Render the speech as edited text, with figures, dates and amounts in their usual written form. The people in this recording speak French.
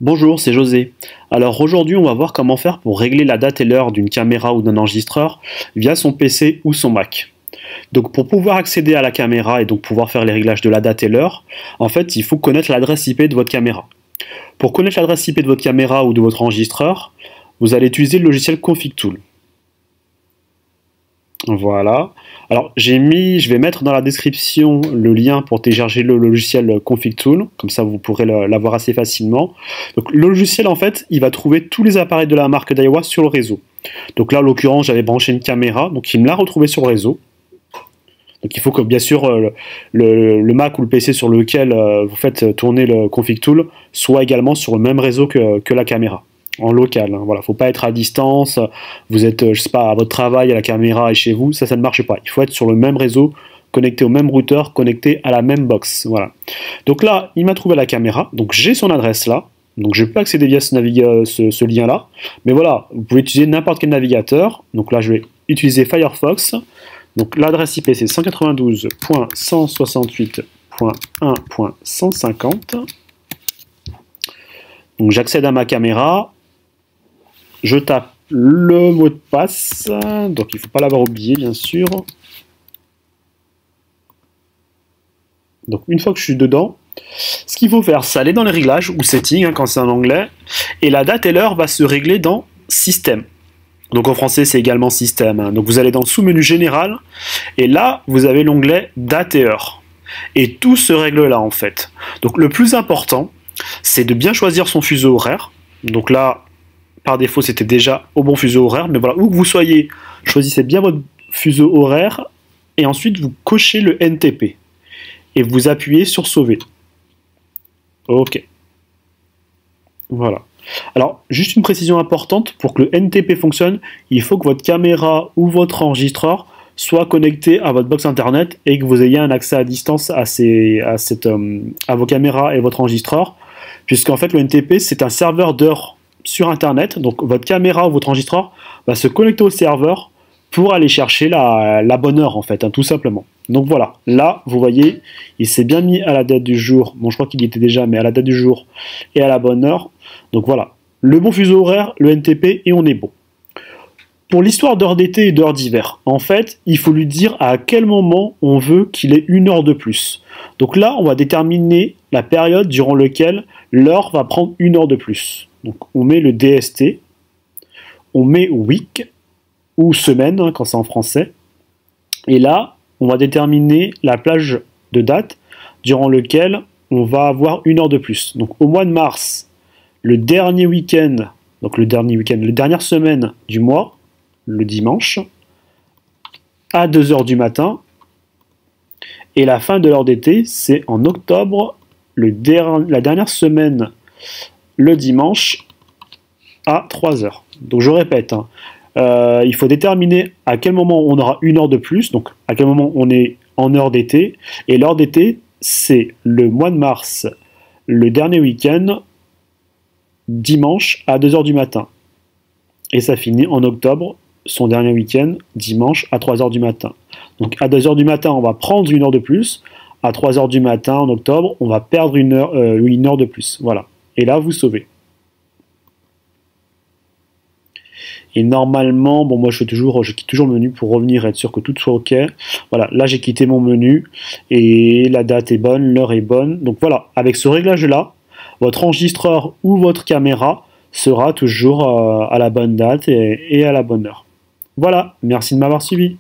Bonjour, c'est José. Alors aujourd'hui, on va voir comment faire pour régler la date et l'heure d'une caméra ou d'un enregistreur via son PC ou son Mac. Donc pour pouvoir accéder à la caméra et donc pouvoir faire les réglages de la date et l'heure, en fait, il faut connaître l'adresse IP de votre caméra. Pour connaître l'adresse IP de votre caméra ou de votre enregistreur, vous allez utiliser le logiciel Config Tool. Voilà. Alors je vais mettre dans la description le lien pour télécharger le logiciel Config Tool, comme ça vous pourrez l'avoir assez facilement. Donc le logiciel en fait, il va trouver tous les appareils de la marque Daiwa sur le réseau. Donc là en l'occurrence j'avais branché une caméra, donc il me l'a retrouvé sur le réseau. Donc il faut que bien sûr le Mac ou le PC sur lequel vous faites tourner le Config Tool soit également sur le même réseau que la caméra. En local, hein. Voilà, faut pas être à distance, vous êtes, je sais pas, à votre travail, à la caméra et chez vous, ça ne marche pas. Il faut être sur le même réseau, connecté au même routeur, connecté à la même box, voilà. Donc là, il m'a trouvé la caméra, donc j'ai son adresse là, donc je peux accéder via ce lien-là, mais voilà, vous pouvez utiliser n'importe quel navigateur, donc là je vais utiliser Firefox, donc l'adresse IP c'est 192.168.1.150, donc j'accède à ma caméra, je tape le mot de passe, donc il ne faut pas l'avoir oublié bien sûr. Donc une fois que je suis dedans, ce qu'il faut faire, c'est aller dans les réglages ou settings quand c'est en anglais, et la date et l'heure va se régler dans système. Donc en français c'est également système, hein. Donc vous allez dans le sous-menu général, et là vous avez l'onglet date et heure. Et tout se règle là en fait. Donc le plus important, c'est de bien choisir son fuseau horaire. Donc là, par défaut, c'était déjà au bon fuseau horaire, mais voilà, où que vous soyez, choisissez bien votre fuseau horaire, et ensuite vous cochez le NTP, et vous appuyez sur sauver. Ok. Voilà. Alors, juste une précision importante, pour que le NTP fonctionne, il faut que votre caméra ou votre enregistreur soit connecté à votre box internet, et que vous ayez un accès à distance à vos caméras et votre enregistreur, puisqu'en fait le NTP c'est un serveur d'heures sur internet, donc votre caméra ou votre enregistreur va se connecter au serveur pour aller chercher la bonne heure en fait, hein, tout simplement. Donc voilà, là vous voyez, il s'est bien mis à la date du jour, bon je crois qu'il y était déjà, mais à la date du jour et à la bonne heure, donc voilà, le bon fuseau horaire, le NTP et on est bon. Pour l'histoire d'heure d'été et d'heure d'hiver, en fait, il faut lui dire à quel moment on veut qu'il ait une heure de plus. Donc là, on va déterminer la période durant laquelle l'heure va prendre une heure de plus. Donc on met le DST, on met week, ou semaine, hein, quand c'est en français. Et là, on va déterminer la plage de date durant laquelle on va avoir une heure de plus. Donc au mois de mars, le dernier week-end, la dernière semaine du mois, le dimanche, à 2 h du matin, et la fin de l'heure d'été, c'est en octobre, la dernière semaine, le dimanche, à 3 h. Donc je répète, hein, il faut déterminer à quel moment on aura une heure de plus, donc à quel moment on est en heure d'été, et l'heure d'été, c'est le mois de mars, le dernier week-end, dimanche, à 2 h du matin. Et ça finit en octobre, son dernier week-end, dimanche, à 3 h du matin. Donc à 2 h du matin, on va prendre une heure de plus. À 3 h du matin, en octobre, on va perdre une heure de plus. Voilà. Et là, vous sauvez. Et normalement, bon, moi je quitte toujours le menu pour revenir et être sûr que tout soit OK. Voilà, là j'ai quitté mon menu et la date est bonne, l'heure est bonne. Donc voilà, avec ce réglage-là, votre enregistreur ou votre caméra sera toujours à la bonne date et à la bonne heure. Voilà, merci de m'avoir suivi.